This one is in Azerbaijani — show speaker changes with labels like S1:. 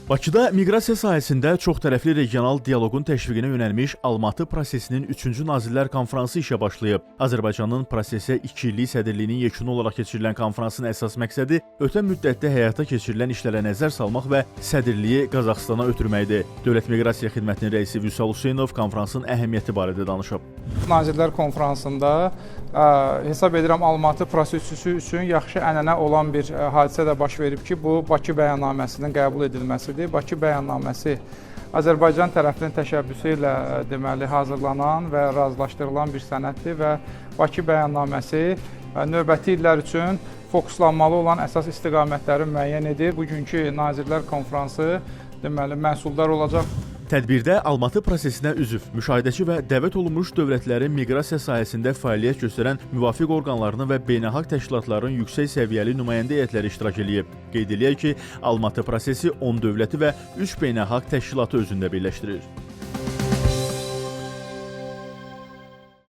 S1: Bakıda miqrasiya sahəsində çoxtərəfli regional dialoqun təşviqinə yönəlmiş Almatı prosesinin 3-cü Nazirlər Konfransı işə başlayıb. Azərbaycanın prosesə 2 illik sədrliyinin yekunu olaraq keçirilən konfransın əsas məqsədi ötən müddətdə həyata keçirilən işlərə nəzər salmaq və sədrliyi Qazaxstana ötürməkdir. Dövlət Miqrasiya Xidmətinin rəisi Vüsal Hüseynov konfransın əhəmiyyəti barədə danışıb.
S2: Nazirlər Konfransında hesab edirəm Almatı prosesi üçün yaxşı ənənə olan bir hadisə də baş verib ki, bu Bakı bəyannaməsinin qəbul edilməsidir. Bakı bəyannaməsi Azərbaycan tərəfinin təşəbbüsü ilə deməli hazırlanan və razılaşdırılan bir sənəddir və Bakı bəyannaməsi növbəti illər üçün fokuslanmalı olan əsas istiqamətləri müəyyən edir. Bugünkü Nazirlər Konfransı deməli məhsuldar olacaq.
S1: Tədbirdə Almatı prosesinə üzv, müşahidəçi və dəvət olunmuş dövlətlərin miqrasiya sahəsində fəaliyyət göstərən müvafiq orqanlarının və beynəlxalq təşkilatların yüksək səviyyəli nümayəndə heyətləri iştirak edib. Qeyd eləyək ki, Almatı prosesi 10 dövləti və 3 beynəlxalq təşkilatı özündə birləşdirir.